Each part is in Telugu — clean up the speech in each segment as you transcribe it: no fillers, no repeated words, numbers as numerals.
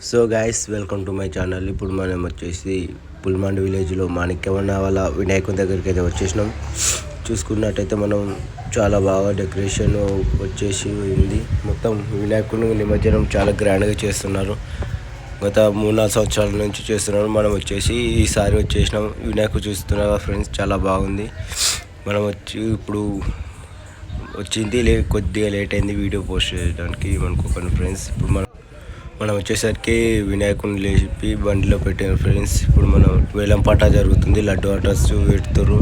So guys welcome to my channel. ఇప్పుడు మనం వచ్చేసి పుల్మాండ్ విలేజ్లో మాణిక్యమన్న వాళ్ళ వినాయకుని దగ్గరికి అయితే వచ్చేసినాం. చూసుకున్నట్టయితే మనం చాలా బాగా డెకరేషన్ వచ్చేసి ఉంది. మొత్తం వినాయకుని నిమజ్జనం చాలా గ్రాండ్గా చేస్తున్నారు. గత 3-4 సంవత్సరాల నుంచి చేస్తున్నారు. మనం వచ్చేసి ఈసారి వచ్చేసినాం. వినాయకుడు చూస్తున్నారు ఫ్రెండ్స్, చాలా బాగుంది. మనం వచ్చి ఇప్పుడు వచ్చింది కొద్దిగా లేట్ అయింది వీడియో పోస్ట్ చేయడానికి అనుకోకండి ఫ్రెండ్స్. ఇప్పుడు మనం వచ్చేసరికి వినాయకుని లేపి బండిలో పెట్టాను ఫ్రెండ్స్. ఇప్పుడు మనం వేలం పాట జరుగుతుంది, లడ్డు ఆటస్ పెడుతున్నారు.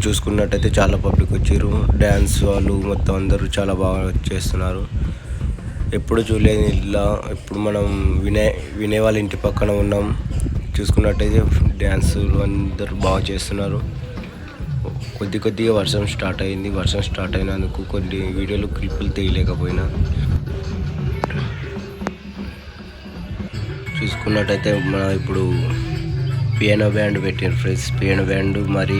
చూసుకున్నట్టయితే చాలా పబ్లిక్ వచ్చారు. డ్యాన్స్ వాళ్ళు మొత్తం అందరూ చాలా బాగా చేస్తున్నారు. ఎప్పుడు చూడలేదు ఇలా. ఇప్పుడు మనం వినే వాళ్ళ ఇంటి పక్కన ఉన్నాం. చూసుకున్నట్టయితే డ్యాన్సులు అందరూ బాగా చేస్తున్నారు. కొద్దిగా వర్షం స్టార్ట్ అయింది. వర్షం స్టార్ట్ అయినందుకు కొన్ని వీడియోలు క్లిప్పులు తీయలేకపోయినా. చూసుకున్నట్టయితే మనం ఇప్పుడు పియానో బ్యాండ్ పెట్టారు ఫ్రెండ్స్. పియానో బ్యాండ్ మరి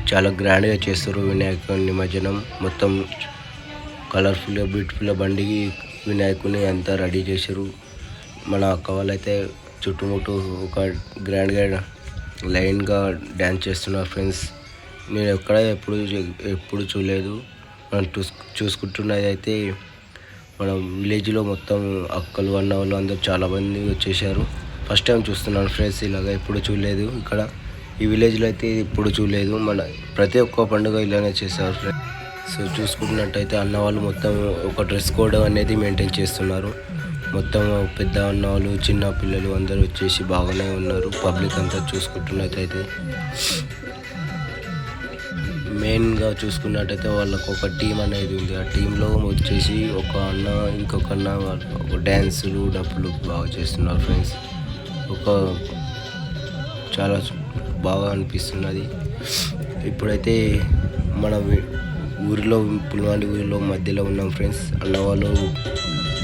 చాలా గ్రాండ్గా చేస్తారు వినాయకుని నిమజ్జనం. మొత్తం కలర్ఫుల్గా బ్యూటిఫుల్గా బండికి వినాయకుని అంతా రెడీ చేశారు. మన అక్క వాళ్ళైతే చుట్టుముట్టు ఒక గ్రాండ్గా లైన్గా డ్యాన్స్ చేస్తున్నారు ఫ్రెండ్స్. నేను ఎప్పుడు చూడలేదు. మనం చూసుకుంటున్నది అయితే మన విలేజ్లో మొత్తం అక్కలు అన్న వాళ్ళు అందరూ చాలా మంది వచ్చేసారు. ఫస్ట్ టైం చూస్తున్నాను ఫ్రెండ్స్. ఇలాగా ఎప్పుడు చూడలేదు. ఇక్కడ ఈ విలేజ్లో అయితే ఎప్పుడు చూడలేదు. మన ప్రతి ఒక్క పండుగ ఇలానే చేస్తారు ఫ్రెండ్స్. సో చూసుకున్నట్టయితే అన్న వాళ్ళు మొత్తం ఒక డ్రెస్ కోడ్ అనేది మెయింటైన్ చేస్తున్నారు. మొత్తం పెద్ద అన్న వాళ్ళు, చిన్న పిల్లలు అందరూ వచ్చేసి బాగానే ఉన్నారు. పబ్లిక్ అంతా చూసుకుంటున్నట్టయితే మెయిన్గా చూసుకున్నట్టయితే వాళ్ళకు ఒక టీం అనేది ఉంది. ఆ టీంలో వచ్చేసి ఒక అన్న ఇంకొక అన్న ఒక డ్యాన్సులు డప్పులు బాగా చేస్తున్నారు ఫ్రెండ్స్. చాలా బాగా అనిపిస్తున్నది. ఇప్పుడైతే మన ఊరిలో పుల్మాండి ఊరిలో మధ్యలో ఉన్నాం ఫ్రెండ్స్. అన్నవాళ్ళు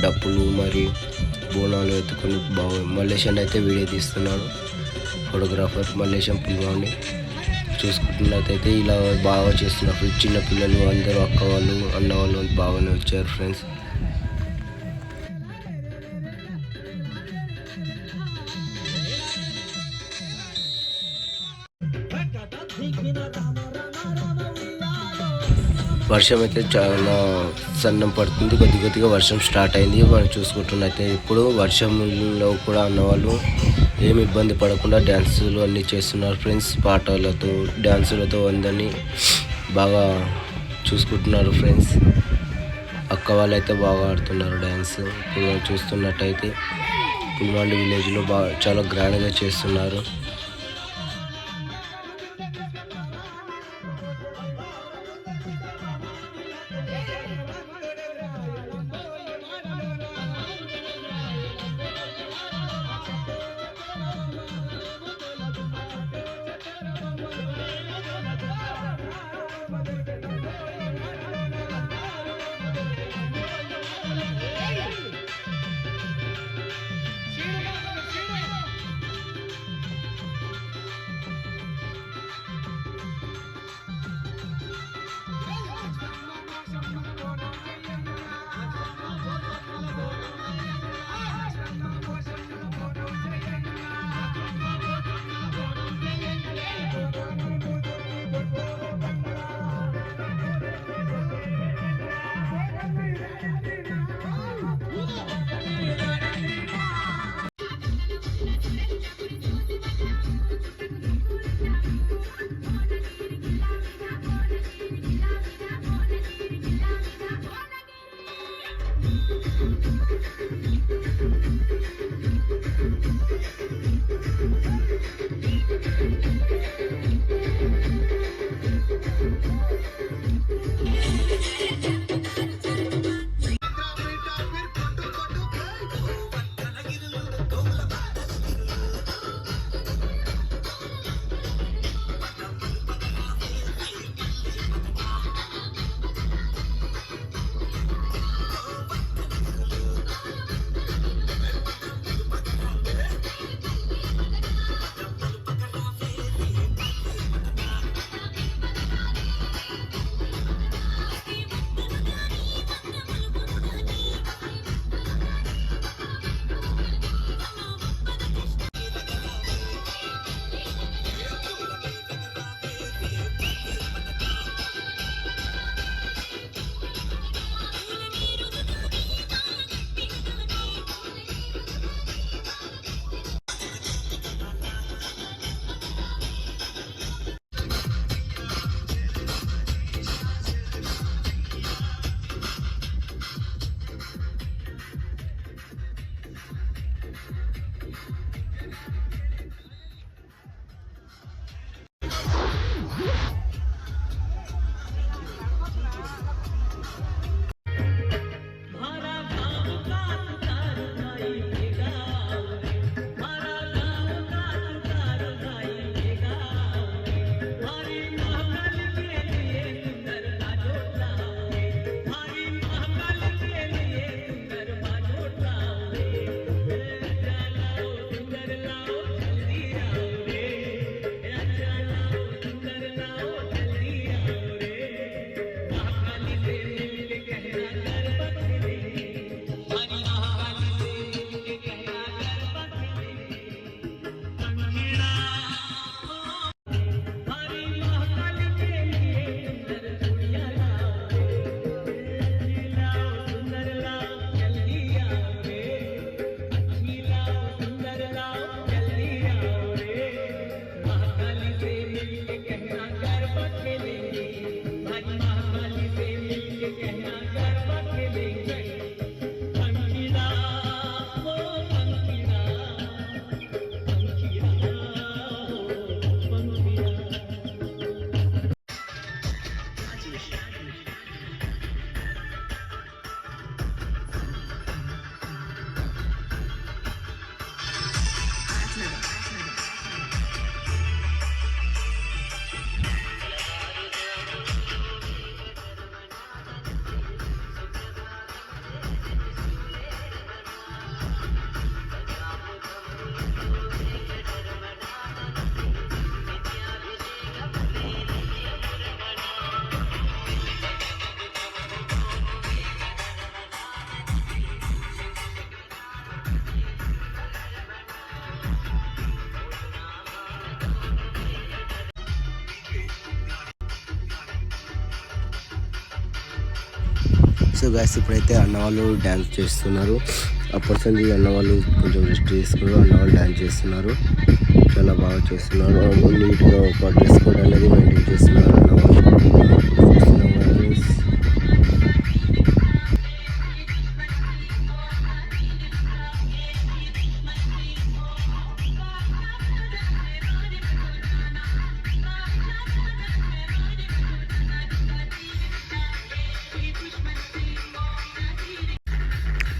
డప్పులు మరి బోనాలు ఎత్తుకొని బాగా మల్లేశన్ అయితే వీడియో తీస్తున్నాడు. ఫోటోగ్రాఫర్ మల్లేశం పుల్మాండి. చూసుకుంటున్నట్టయితే ఇలా బాగా చేస్తున్నారు. చిన్న పిల్లలు అందరూ అక్క వాళ్ళు అన్న వాళ్ళు బాగానే వచ్చారు ఫ్రెండ్స్. వర్షం అయితే చాలా సన్నం పడుతుంది. కొద్దిగా వర్షం స్టార్ట్ అయింది. మనం చూసుకుంటున్నట్టయితే ఇప్పుడు వర్షంలో కూడా అన్నవాళ్ళు ఏమి ఇబ్బంది పడకుండా డ్యాన్సులు అన్నీ చేస్తున్నారు ఫ్రెండ్స్. పాటలతో డ్యాన్సులతో అందరినీ బాగా చూసుకుంటున్నారు ఫ్రెండ్స్. అక్క వాళ్ళు అయితే బాగా ఆడుతున్నారు డ్యాన్స్. ఇప్పుడు చూస్తున్నట్టయితే పుల్మాండి విలేజ్లో చాలా గ్రాండ్గా చేస్తున్నారు. సో గైస్ ఇప్పుడైతే అన్నవాళ్ళు డ్యాన్స్ చేస్తున్నారు. అప్పటి అన్నవాళ్ళు కొంచెం రెస్ట్ తీసుకున్నారు. అన్నవాళ్ళు డ్యాన్స్ చేస్తున్నారు, చాలా బాగా చేస్తున్నారు. నీట్గా ఒక డ్రెస్ కోడ్ అనేది మెయింటైన్ చేస్తున్నారు అన్నవాళ్ళు.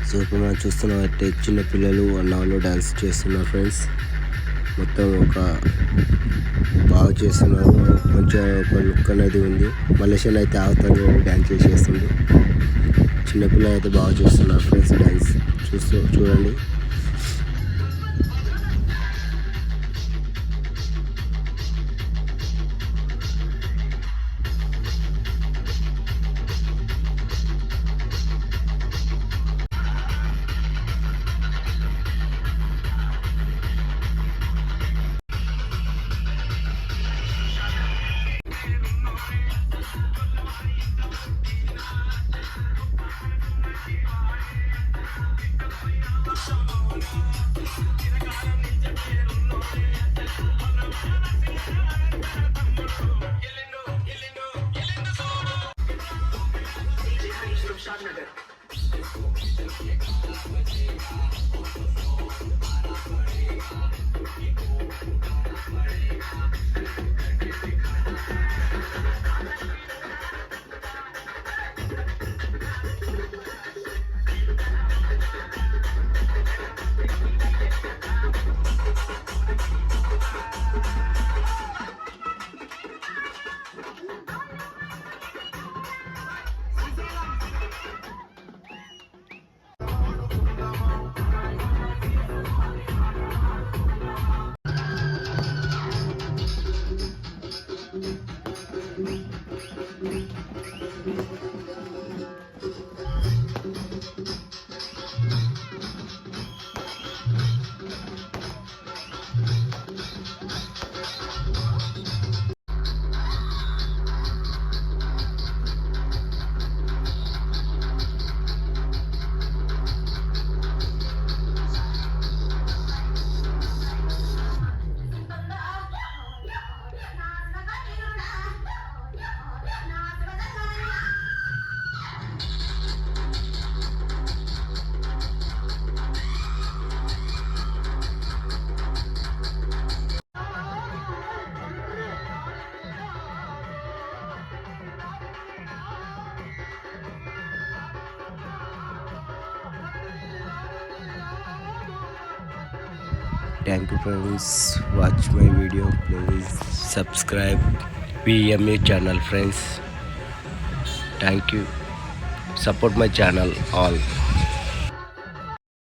సో ఇప్పుడు మనం చూస్తున్నామంటే చిన్న పిల్లలు అన్నవాళ్ళు డ్యాన్స్ చేస్తున్నారు ఫ్రెండ్స్. మొత్తం ఒక బాగా చేస్తున్నారు. కొంచెం ఒక లుక్ అనేది ఉంది. మలేషియన్ అయితే అవతల డ్యాన్స్ చేసేస్తుంది. చిన్నపిల్లలు అయితే బాగా చేస్తున్నారు ఫ్రెండ్స్ డ్యాన్స్. చూడండి. Thank you friends, watch my video, please subscribe VMA channel friends. Thank you, support my channel all.